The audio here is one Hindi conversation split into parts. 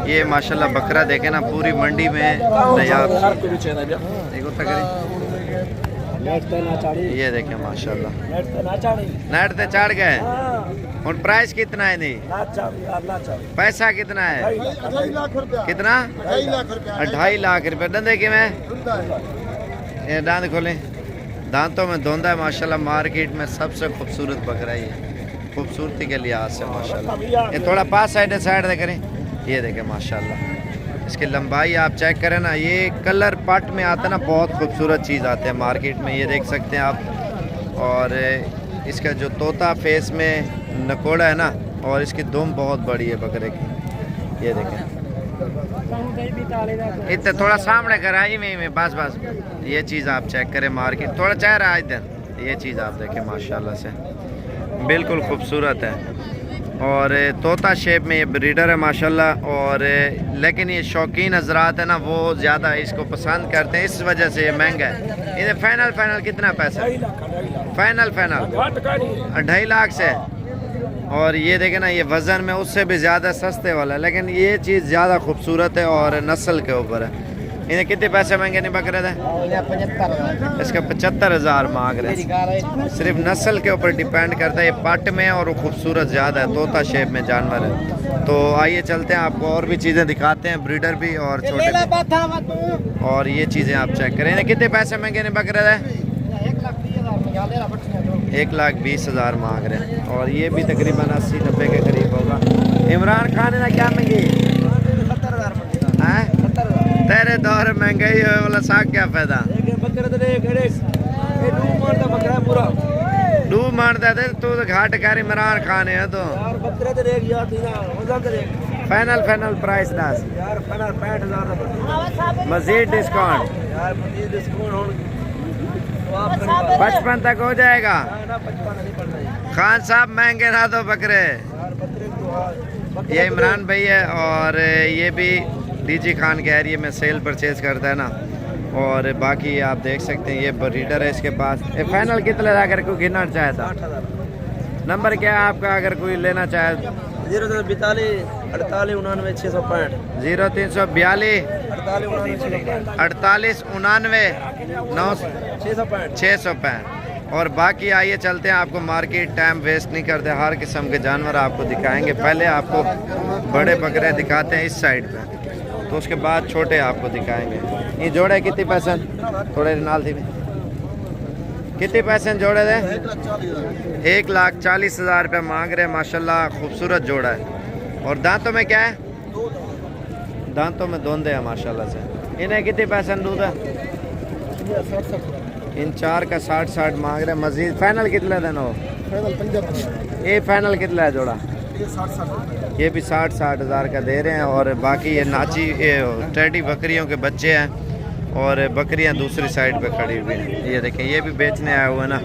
ये माशाल्लाह बकरा देखे ना पूरी मंडी में तैयार। देखो ये देखे माशाल्लाह नेट ते चढ़ गए। और प्राइस कितना है? नहीं पैसा कितना है? कितना? 2.5 लाख रुपए। दंदे कि मैं ये दांत खोलें, दांतों में धोंदा है माशाल्लाह। मार्केट में सबसे खूबसूरत बकरा है ये, खूबसूरती के लिहाज से माशाल्लाह। ये थोड़ा पास साइड दे करें। ये देखें माशाल्लाह, इसकी लंबाई आप चेक करें ना। ये कलर पट में आता है ना, बहुत खूबसूरत चीज़ आते हैं मार्केट में, ये देख सकते हैं आप। और इसका जो तोता फेस में नकोड़ा है ना, और इसकी दुम बहुत बड़ी है बकरे की। ये देखें, इतने थोड़ा सामने कराई में बस ये चीज़ आप चेक करें मार्केट। थोड़ा चेहरा इधर, ये चीज़ आप देखें माशाल्लाह से बिल्कुल खूबसूरत है। और तोता शेप में ये ब्रीडर है माशाल्लाह। और लेकिन ये शौकीन हजरात है ना, वो ज़्यादा इसको पसंद करते हैं, इस वजह से ये महंगा है। इधर फाइनल कितना पैसा? फाइनल 2.5 लाख से। और ये देखें ना, ये वज़न में उससे भी ज़्यादा सस्ते वाला है, लेकिन ये चीज़ ज़्यादा खूबसूरत है और नस्ल के ऊपर है। इन्हें कितने पैसे महंगे नहीं बकरे थे? इसका 75,000 मांग रहे हैं। सिर्फ नस्ल के ऊपर डिपेंड करता है, ये पट में और खूबसूरत ज़्यादा है, तोता शेप में जानवर है। तो आइए चलते हैं, आपको और भी चीज़ें दिखाते हैं, ब्रीडर भी और छोटे भी। और ये चीज़ें आप चेक करें। इन्हें कितने पैसे महंगे नहीं बकरे थे? 1,20,000 मांग रहे हैं। और ये भी तकरीबन 80-90 के करीब होगा। इमरान खान ने क्या मांगी? 70,000। तेरे दौर महंगाई है वाला साग क्या फायदा? डूब मारता है तू तो घाट कर। इमरान खान है तो फाइनल प्राइस 10। मजीद डिस्काउंट 55 तक हो जाएगा। खान साहब महंगे ना दो बकरे। ये इमरान भाई है और ये भी डीजी खान के एरिया में सेल परचेज करता है ना। और बाकी आप देख सकते हैं ये ब्रीडर है इसके पास। फाइनल कितना अगर कोई गिरना चाहे था? नंबर क्या है आपका अगर कोई लेना चाहे? 0342 48 99 665। 0342 48 99 665। और बाकी आइए चलते हैं, आपको मार्केट टाइम वेस्ट नहीं करते, हर किस्म के जानवर आपको दिखाएंगे। पहले आपको बड़े बकरे दिखाते हैं इस साइड पे, तो उसके बाद छोटे आपको दिखाएंगे। ये जोड़े कितने पैसे? थोड़े नाल थी कितने पैसे जोड़े थे? 1,40,000 रुपये मांग रहे हैं माशाल्लाह। खूबसूरत जोड़ा है। और दांतों में क्या है? दांतों में धोंदे हैं माशाल्लाह से। इन्हें कितने पैसे दूध है? इन 4 का 60 मांग रहे हैं। मजीद फाइनल कितना देना हो? ये फाइनल कितना है जोड़ा? ये भी 60,000 का दे रहे हैं। और बाकी ये नाची टेडी बकरियों के बच्चे हैं और बकरियां दूसरी साइड पे खड़ी हुई हैं। ये देखें, ये भी बेचने आए हुए हैं ना।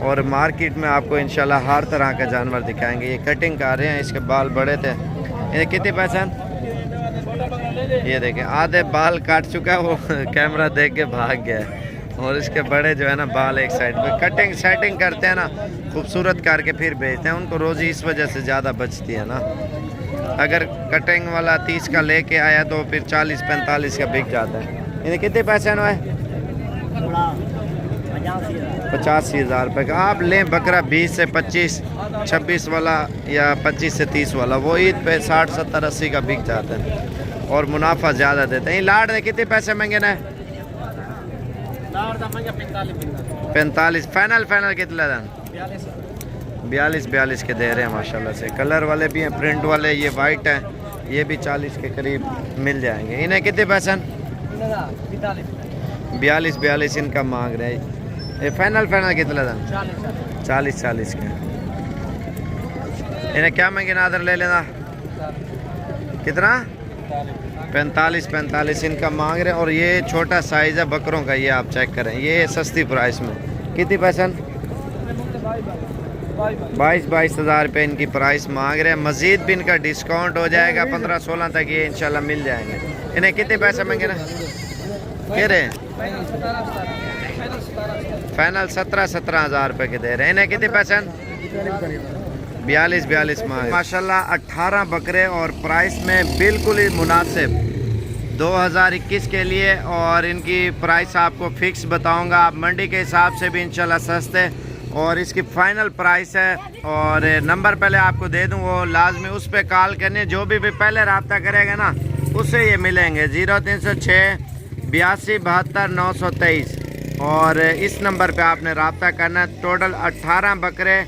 और मार्केट में आपको इंशाल्लाह हर तरह का जानवर दिखाएंगे। ये कटिंग कर रहे हैं, इसके बाल बड़े थे। ये कितने पैसे? ये देखें, आधे बाल काट चुका है वो कैमरा देख के भाग गया है। और इसके बड़े जो है ना बाल एक साइड पे कटिंग सेटिंग करते हैं ना, खूबसूरत करके फिर बेचते हैं। उनको रोज़ी इस वजह से ज़्यादा बचती है ना। अगर कटिंग वाला 30 का लेके आया तो फिर 40-45 का बिक जाता है। इन्हें कितने पैसे है? 85,000 रुपये का। आप लें बकरा 20 से 25, 26 वाला या 25 से 30 वाला, वो ईद पे 60, 70, 80 का बिक जाता है और मुनाफा ज़्यादा देते हैं। लाड़ ने कितने पैसे महंगे ना? 45। फाइनल कितना था? 42 के दे रहे हैं माशाल्लाह से। कलर वाले भी हैं, प्रिंट वाले। ये वाइट है, ये भी 40 के करीब मिल जाएंगे। इन्हें कितने पैसे? 42 इनका मांग रहे हैं। ये फाइनल कितना था? 40 के। इन्हें क्या महंगे नादर ले लेना? कितना? 45 इनका मांग रहे हैं। और ये छोटा साइज़ है बकरों का, ये आप चेक करें, ये सस्ती प्राइस में। कितनी पैसे? 22,000 रुपये इनकी प्राइस मांग रहे हैं। मज़ीद भी इनका डिस्काउंट हो जाएगा, 15-16 तक ये इंशाल्लाह मिल जाएंगे। इन्हें कितने पैसे मांगे ना? कह रहे हैं फाइनल 17,000 रुपये के दे रहे हैं। इन्हें कितने पैसे? 42 माह माशाल्लाह। 18 बकरे और प्राइस में बिल्कुल ही मुनासिब 2021 के लिए। और इनकी प्राइस आपको फिक्स बताऊंगा, आप मंडी के हिसाब से भी इंशाल्लाह सस्ते। और इसकी फ़ाइनल प्राइस है। और नंबर पहले आपको दे दूं, वो लाजमी उस पर कॉल करनी है। जो भी पहले रब्ता करेगा ना उससे ये मिलेंगे 0306 82 72 923। और इस नंबर पे आपने रब्ता करना है। टोटल 18 बकरे,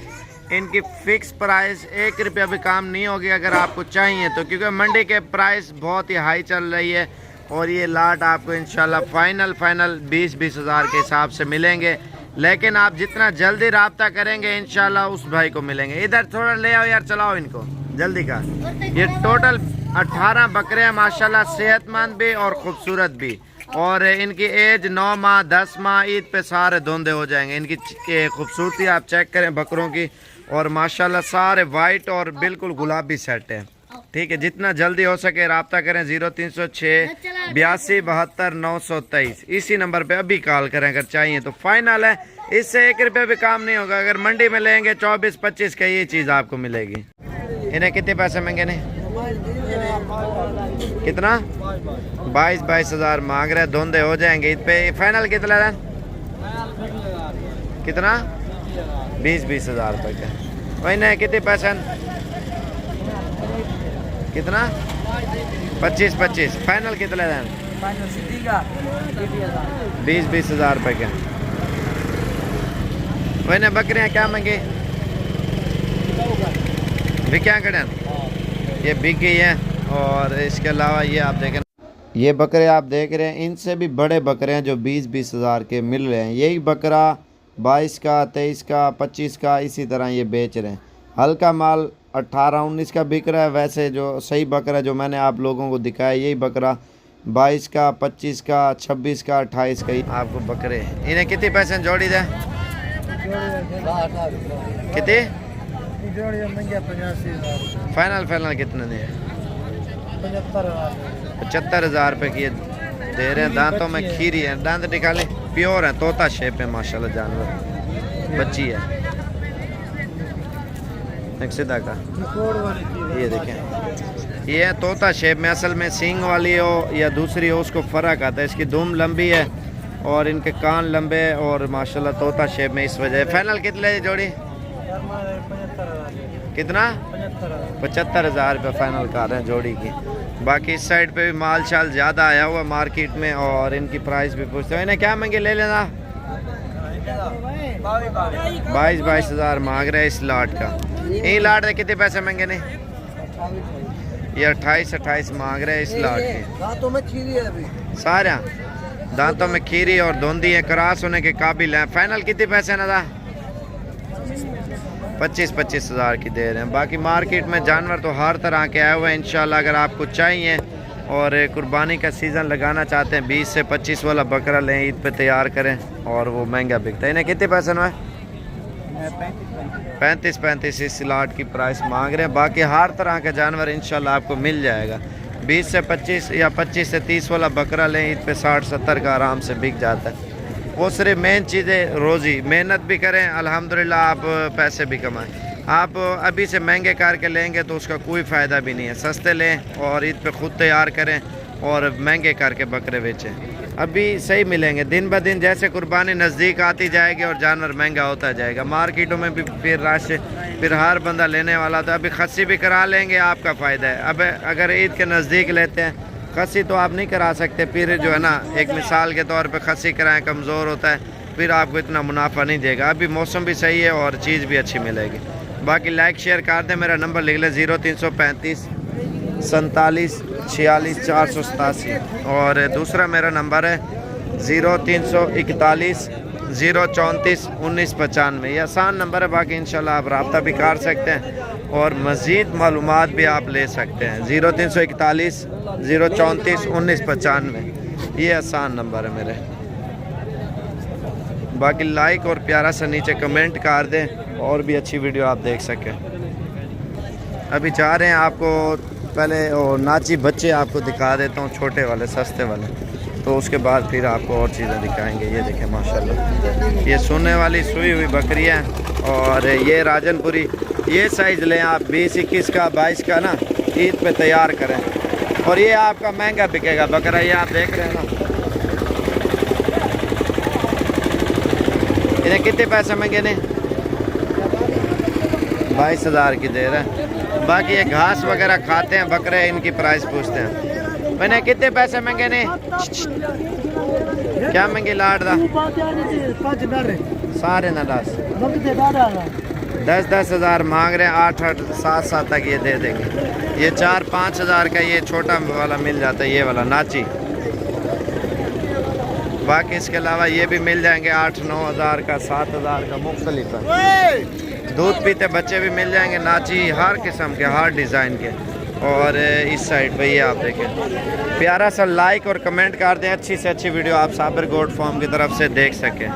इनकी फ़िक्स प्राइस 1 रुपया भी काम नहीं होगी अगर आपको चाहिए तो, क्योंकि मंडी के प्राइस बहुत ही हाई चल रही है। और ये लाट आपको इंशाल्लाह फ़ाइनल 20 हज़ार के हिसाब से मिलेंगे। लेकिन आप जितना जल्दी रब्ता करेंगे इंशाल्लाह उस भाई को मिलेंगे। इधर थोड़ा ले आओ यार, चलाओ इनको जल्दी का। ये टोटल 18 बकरे हैं माशाल्लाह, सेहतमंद भी और ख़ूबसूरत भी। और इनकी एज 9 माह 10 माह, ईद पे सारे धुंधे हो जाएंगे। इनकी खूबसूरती आप चेक करें बकरों की। और माशाल्लाह सारे वाइट और बिल्कुल गुलाबी सेट है। ठीक है, जितना जल्दी हो सके रब्ता करें 0306 82 72 923। इसी नंबर पे अभी कॉल करें अगर चाहिए तो। फाइनल है, इससे 1 रुपया भी काम नहीं होगा। अगर मंडी में लेंगे 24-25 का ये चीज़ आपको मिलेगी। इन्हें कितने पैसे महंगे ने? कितना? 22 हज़ार मांग रहे, धुंधे हो जाएंगे ईद पे। फाइनल कितना है? कितना? 20 हज़ार रुपये का। वही नहीं, कितने पैसे? कितना? 25। फाइनल कितना है? 20 हज़ार रुपये का। वही ना, बकरियाँ क्या मांगे? बिक्या कड़न ये बिक गई है। और इसके अलावा ये आप देखें, ये बकरे आप देख रहे हैं, इनसे भी बड़े बकरे हैं जो 20 हज़ार के मिल रहे हैं। यही बकरा 22 का, 23 का, 25 का इसी तरह ये बेच रहे हैं। हल्का माल 18-19 का बिक रहा है। वैसे जो सही बकरा जो मैंने आप लोगों को दिखाया, यही बकरा 22 का, 25 का, 26 का, 28 का ही आपको बकरे। इन्हें कितने पैसे जोड़ी दे? कितने? फाइनल कितने दे? 75 हज़ार रुपये की दे रहे हैं। दांतों में खीरी है, दांत निकाले, प्योर है, तोता शेप है माशाल्लाह जानवर। बच्ची है एक सीधा का, ये देखें, ये तोता शेप में। असल में सींग वाली हो या दूसरी हो उसको फ़र्क आता है। इसकी दुम लंबी है और इनके कान लंबे और माशाल्लाह तोता शेप में, इस वजह। फाइनल कितने जोड़ी? कितना? 75 हज़ार रुपये फाइनल कर रहे हैं जोड़ी की। बाकी इस साइड पे भी माल शाल ज़्यादा आया हुआ मार्केट में और इनकी प्राइस भी पूछते हैं। इन्हें क्या महंगे ले लेना? 22 हज़ार मांग रहे हैं इस लाट का। यही लाट है, कितने पैसे महंगे ने? ये 28 मांग रहे हैं इस लाट के। दांतों में खीरी है अभी, सारा दांतों में खीरी और धुंधी है, क्रॉस होने के काबिल है। फाइनल कितने पैसे ना था? 25 हज़ार की दे रहे हैं। बाकी मार्केट में जानवर तो हर तरह के आए हुए हैं इंशाल्लाह। अगर आपको चाहिए और कुर्बानी का सीज़न लगाना चाहते हैं, 20 से 25 वाला बकरा लें, ईद पे तैयार करें और वो महंगा बिकता है। इन्हें कितने पैसे में? 35 इस लाट की प्राइस मांग रहे हैं। बाकी हर तरह का जानवर इंशाल्लाह आपको मिल जाएगा। 20 से 25 या 25 से 30 वाला बकरा लें, ईद पे 60-70 का आराम से बिक जाता है। वो सिर्फ मेन चीज़ें रोज़ी मेहनत भी करें, अल्हम्दुलिल्लाह आप पैसे भी कमाएं। आप अभी से महंगे करके लेंगे तो उसका कोई फ़ायदा भी नहीं है। सस्ते लें और ईद पे ख़ुद तैयार करें और महंगे करके बकरे बेचें। अभी सही मिलेंगे, दिन ब दिन जैसे कुर्बानी नज़दीक आती जाएगी और जानवर महंगा होता जाएगा। मार्केटों में भी फिर रश, फिर हर बंदा लेने वाला। तो अभी खस्सी भी करा लेंगे, आपका फ़ायदा है। अब अगर ईद के नज़दीक लेते हैं, खस्सी तो आप नहीं करा सकते, फिर जो है ना, एक मिसाल के तौर पे खस्सी कराएं, कमज़ोर होता है, फिर आपको इतना मुनाफा नहीं देगा। अभी मौसम भी सही है और चीज़ भी अच्छी मिलेगी। बाकी लाइक शेयर कर दें। मेरा नंबर लिख लें 0335 47 46 487। और दूसरा मेरा नंबर है 0341 034 1995। ये आसान नंबर है। बाकी इंशाल्लाह आप रब्ता भी कर सकते हैं और मज़ीद मालूमात भी आप ले सकते हैं। 0341 034 1995 ये आसान नंबर है मेरे। बाकी लाइक और प्यारा सा नीचे कमेंट कर दें और भी अच्छी वीडियो आप देख सकें। अभी चाह रहे हैं आपको पहले वो नाची बच्चे आपको दिखा देता हूँ, छोटे वाले सस्ते वाले। तो उसके बाद फिर आपको और चीज़ें दिखाएंगे। ये देखें माशाल्लाह, ये सोने वाली सूई हुई बकरी है और ये राजनपुरी। ये साइज़ लें आप 20, 21 का, 22 का ना, ईद पे तैयार करें। और ये आपका महंगा बिकेगा बकरा, ये आप देख रहे हैं ना। इन्हें कितने पैसे महंगे ने? 22,000 की दे रहा है। बाकी ये घास वगैरह खाते हैं बकरे, इनकी प्राइस पूछते हैं। मैंने कितने पैसे महंगे ने? क्या महंगी लाड़ दा? सारे ना 10,000 मांग रहे हैं। 8,000 7,000 तक ये दे देंगे। ये 4-5 हज़ार का ये छोटा वाला मिल जाता है, ये वाला नाची। बाकी इसके अलावा ये भी मिल जाएंगे 8-9 हज़ार का, 7,000 का, मुख्तलिफ है। दूध पीते बच्चे भी मिल जाएंगे, नाची, हर किस्म के, हर डिज़ाइन के। और इस साइड पे ये आप देखें, प्यारा सा लाइक और कमेंट कर दें, अच्छी से अच्छी वीडियो आप साबिर गोट फार्म की तरफ से देख सकें।